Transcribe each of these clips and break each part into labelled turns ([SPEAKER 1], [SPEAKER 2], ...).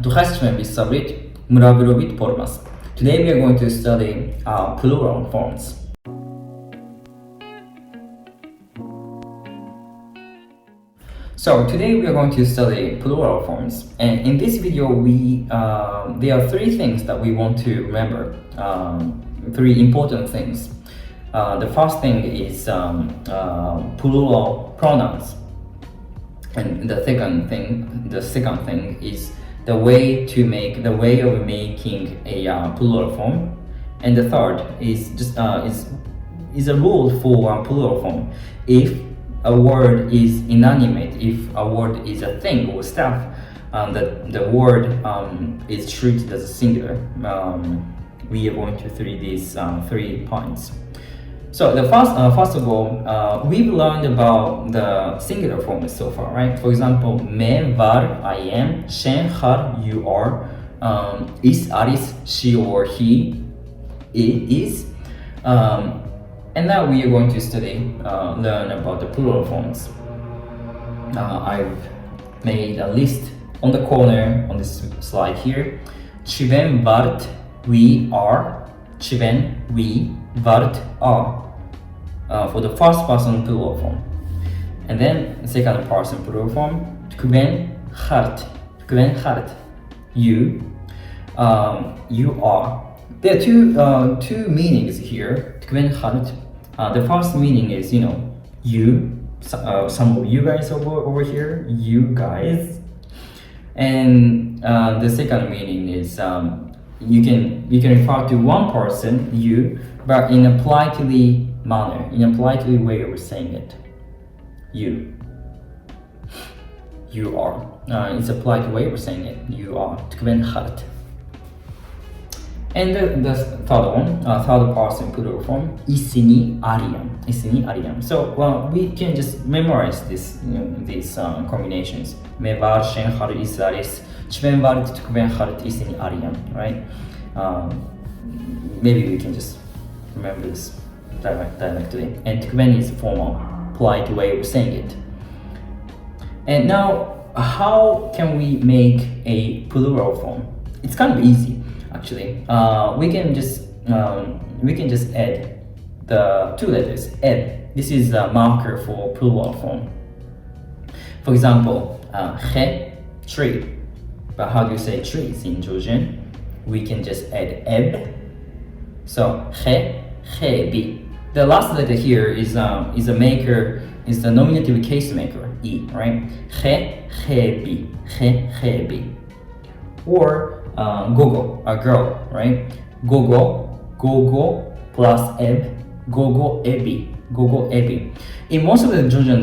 [SPEAKER 1] დღესვე ვისწავლით მრავლობით ფორმას. Today we are going to study plural forms. So today we are going to study plural forms, and in this video there are three things that we want to remember, three important things. The first thing is plural pronouns, and the second thing is the way of making a plural form, and the third is a rule for plural form. If a word is inanimate, if a word is a thing or stuff, the word is treated as a singular. We are going to read these 3 points. So the first of all, we've learned about the singular forms so far, right? For example, me, var, I am, shen, har, you are, is, aris, she or he, it is. And now we are going to learn about the plural forms. I've made a list on the corner on this slide here. Chiven, vart, we are. Chiven, we, vart, are. For the first person plural form. And then second person plural form. Tkven, hart. Tkven, hart. You. You are. There are two meanings here. Tkven, hart. The first meaning is, you, some of you guys over here, you guys. And the second meaning is you can refer to one person, you, but in a politely manner, in a politely way of saying it. You are. It's a polite way of saying it. You are. Tkven, hart. And the third one, third person plural form, isini ariam. Isini ariam. So we can just memorize these combinations. Me var, shen, har, is, aris, chven, var, tkven, hart, isini ariam. Right? Maybe we can just remember this directly. And tkven is formal, polite way of saying it. And now, how can we make a plural form? It's kind of easy. Actually, we can just add the two letters. Add. This is a marker for plural form. For example, he, tree. But how do you say trees in Georgian? We can just add eb. So he, bi. The last letter here is a maker. Is the nominative case maker. E, right? He, bi. He, bi. Or gogo, a girl, right? Gogo plus eb, gogo ebi. In most of the Georgian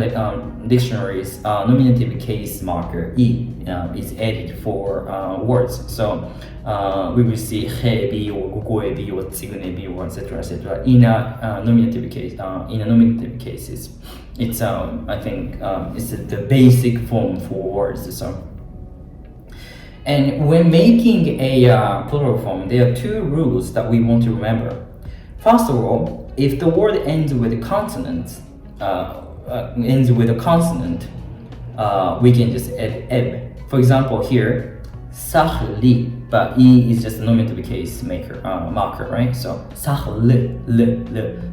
[SPEAKER 1] dictionaries, nominative case marker e is added for words. So we will see hebi or gogo ebi or tsigun or etc. In a nominative case. In a nominative cases, it's I think it's the basic form for words. So. And when making a plural form, there are two rules that we want to remember. First of all, if the word ends with a consonant, we can just add eb. For example, here, sahli, but e is just a nominative case marker, right? So sahli,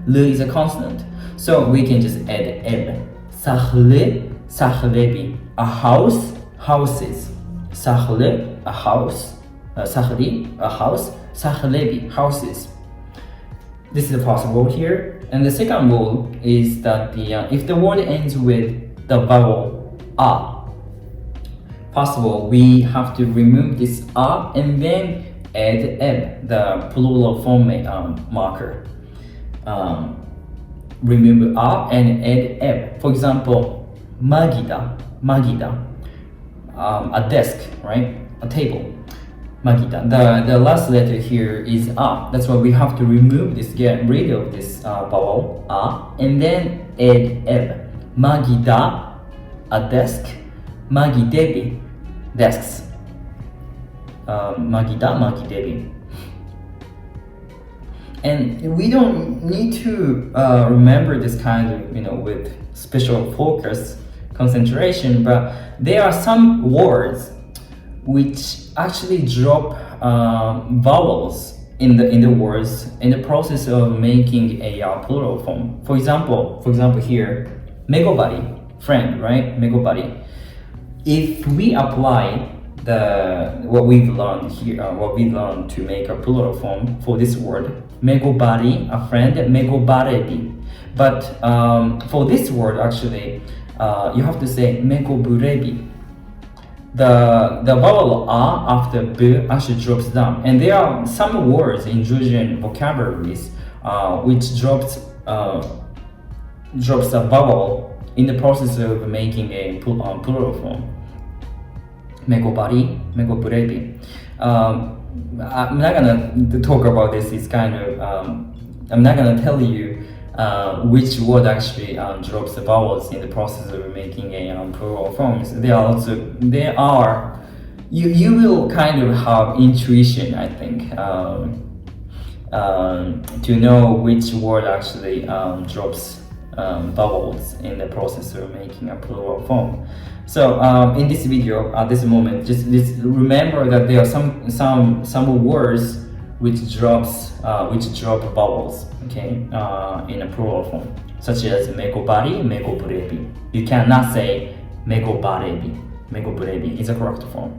[SPEAKER 1] l is a consonant, so we can just add eb. Sahli, sahlebi, a house, houses. Sahle, a house. Sahli, a house. Sahlebi, houses. This is the first rule here. And the second rule is that if the word ends with the vowel a, first of all, we have to remove this a and then add eb, the plural form marker. Remove a and add eb. For example, magida. A desk, right? A table. Magida. The last letter here is a. That's why we have to remove this, get rid of this vowel a, and then add eb. Magida, a desk. Magidebi, desks. Magida, magidebi. And we don't need to remember this kind of, with special focus, concentration, but there are some words which actually drop vowels in the words in the process of making a plural form. For example here, megobari, friend, right? Megobari. If we apply what we've learned here, what we learned to make a plural form for this word, megobari, a friend, megobarebi. But for this word, actually, you have to say megoburebi. The vowel a after b actually drops down, and there are some words in Georgian vocabularies which drops a vowel in the process of making a plural form. Megobari, megoburebi. I'm not gonna talk about this. It's kind of I'm not gonna tell you which word actually drops the vowels in the process of making a plural forms. There are you will kind of have intuition, I think, to know which word actually drops vowels in the process of making a plural form. So in this video, at this moment, just remember that there are some words which drop vowels, okay, in a plural form, such as megobari, megoburebi. You cannot say megobarebi. Megoburebi is a correct form.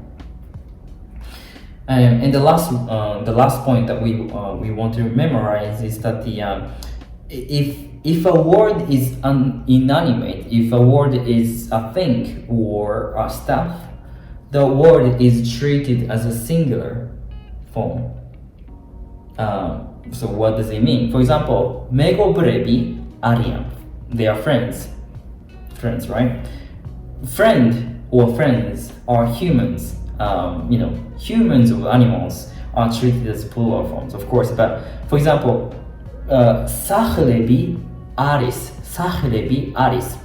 [SPEAKER 1] And the last point that we want to memorize is that if a word is inanimate, if a word is a thing or a stuff, the word is treated as a singular form. So what does it mean? For example, megoburebi, ariam. They are friends, right? Friend or friends are humans. Humans or animals are treated as plural forms, of course. But for example, sahlebi aris, sahlebi aris.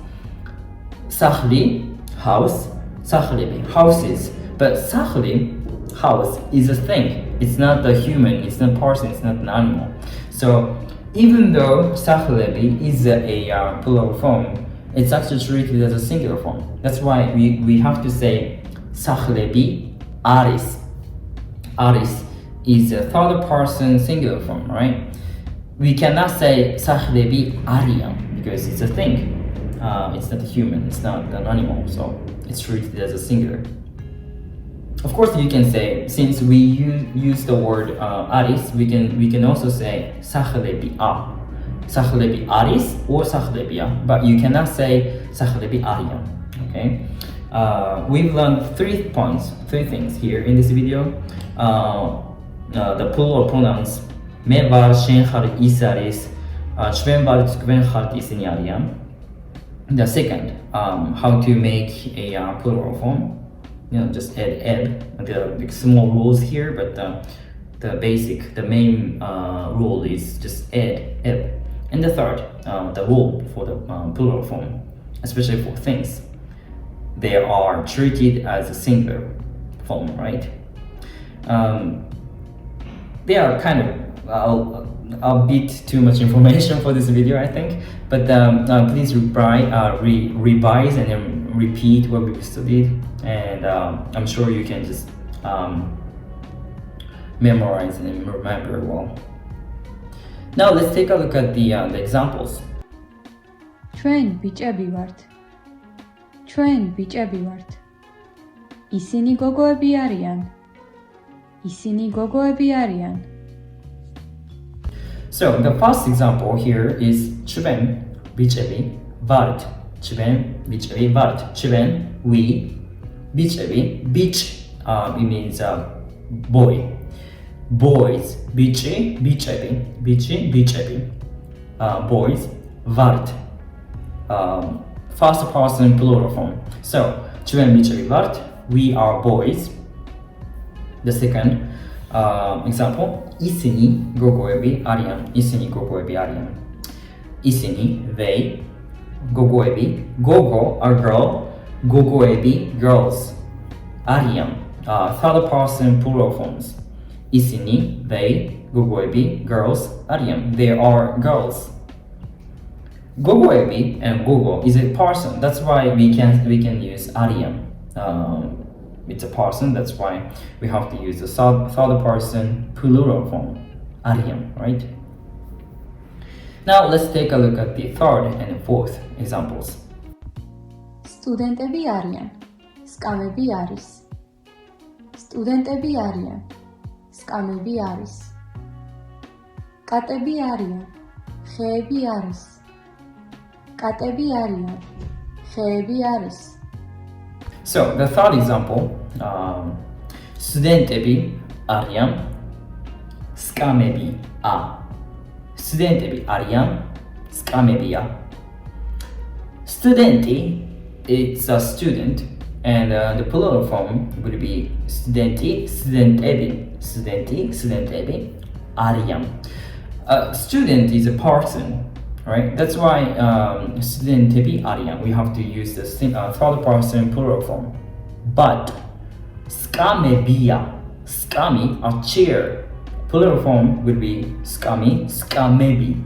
[SPEAKER 1] Sahli, house, sahlebi, houses. But sahli, house, is a thing. It's not the human, it's not a person, it's not an animal. So even though sahlebi is a plural form, it's actually treated as a singular form. That's why we have to say sahlebi aris. Aris is a third person singular form, right? We cannot say sahlebi ariam because it's a thing. It's not a human, it's not an animal, so it's treated as a singular. Of course, you can say, since we use the word aris, we can also say sahlebi a, sahlebi aris or sahlebi a, but you cannot say sahlebi ariam. Okay. We've learned three things here in this video. The plural pronouns me var, shen har, isaris, chven var, tkven har, isini ariam. The second, how to make a plural form. Just add ed. There are small rules here, but the main rule is just add ed. And the third, the rule for the plural form, especially for things, they are treated as a singular form, right? They are kind of a bit too much information for this video, I think, but please revise and then repeat what we studied, and I'm sure you can just memorize and remember well. Now let's take a look at the examples.
[SPEAKER 2] ჩვენ ბიჭები ვართ. ჩვენ ბიჭები ვართ. ისინი გოგოები არიან. ისინი გოგოები არიან.
[SPEAKER 1] So the first example here is ჩვენ ბიჭები ვართ. ჩვენ ბიჭები ვართ. ჩვენ, we, ბიჭები, bitch, it means boy. Boys, bici, bicebi, bici, bicebi. Boys, vart. First person plural form. So, ჩვენ bicebi vart, we are boys. The second example, ისინი გოგოები არიან, ისინი გოგოები არიან. ისინი, they, გოგოები, gogo, a girl, გოგოები, girls. არიან, third person plural forms. ისინი, they, გოგოები, girls, არიან. They are girls. Gogоebi and gogo is a person. That's why we can use არიან. it's a person. That's why we have to use the third person plural form, 아리ям, right? Now let's take a look at the third and fourth examples.
[SPEAKER 2] სტუდენტები არიან, სკამები არის. სტუდენტები არიან, სკამები არის. კატები არიან, ხეები არის. კატები არიან, ხეები არის.
[SPEAKER 1] So the third example, სტუდენტები არიან, სკამები ა. სტუდენტები არიან, სკამებია. Studenti, it's a student, and the plural form would be studenti, studentebi, studenti, studentebi, ariam. Student is a person, right? That's why studentebi ariam, we have to use the third person plural form. But scamebia, scami, a chair, plural form would be scami, scamebi.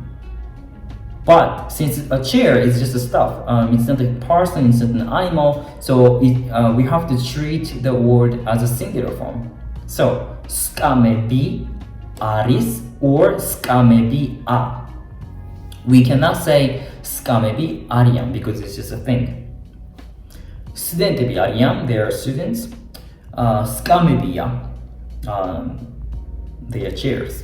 [SPEAKER 1] But since a chair is just a stuff, it's not a person, it's not an animal, so we have to treat the word as a singular form. So skamebi aris or skamebi a. We cannot say skamebi ariam because it's just a thing. Studentebi ariam, they are students. Skamebia, they are chairs.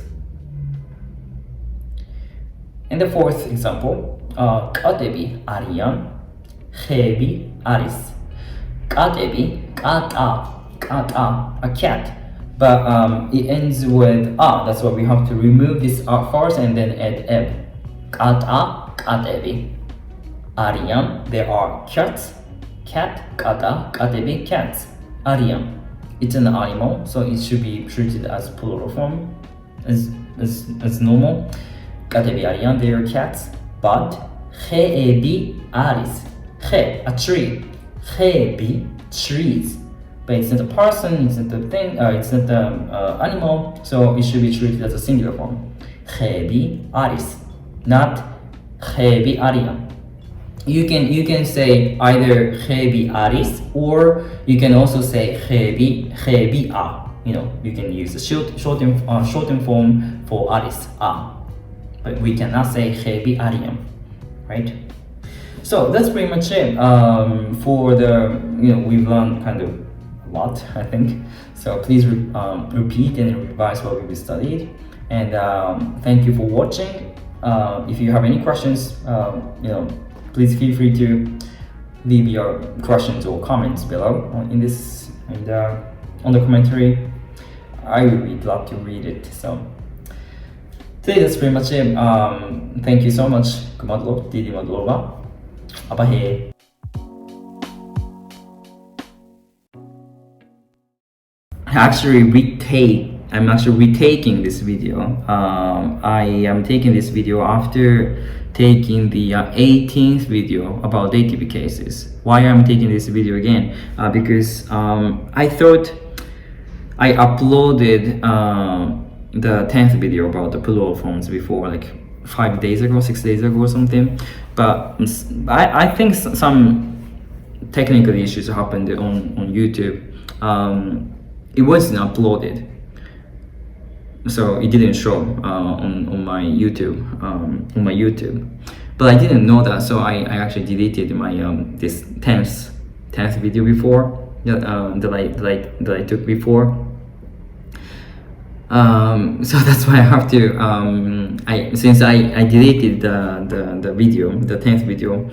[SPEAKER 1] In the fourth example, კატები არიან, ხეები არის. კატები, კატა, a cat. But it ends with a, that's why we have to remove this a first and then add eb. კატა, კატები. არიან, there are cats, cat, კატა, კატები, cats. არიან. It's an animal, so it should be treated as plural form, as normal. კატები არიან, they are cats, but ხეები არის. ხე, a tree. ხეები, trees. But it's not a person, it's not a thing, it's not an animal, so it should be treated as a singular form. ხეები არის, not ხეები არიან. You can say either ხეები არის or you can also say ხეები a. You know, you can use the shortened form for არის, a. But we cannot say xebi ariam, right? So that's pretty much it for the, we've learned kind of a lot, I think. So please repeat and revise what we've studied. And thank you for watching. If you have any questions, please feel free to leave your questions or comments below in this and on the commentary. I would love to read it. So today that's pretty much it. Thank you so much. Kumadlov, Didi Madlova. Abahe. I'm actually retaking this video. I am taking this video after taking the 18th video about dative cases. Why I'm taking this video again? Because I thought I uploaded the 10th video about the plural forms before, like 6 days ago or something. But I think some technical issues happened on YouTube. It wasn't uploaded, so it didn't show on my YouTube. But I didn't know that, so I actually deleted my this 10th video before that I took before. So that's why I have to since I deleted the video, the 10th video,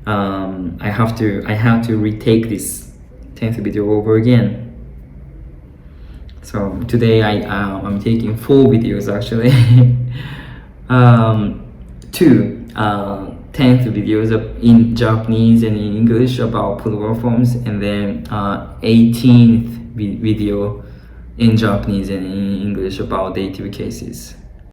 [SPEAKER 1] I have to retake this 10th video over again. So today I'm taking 4 videos actually. 2 10th videos in Japanese and in English about plural forms, and then 18th video in Japanese and in English about dative cases.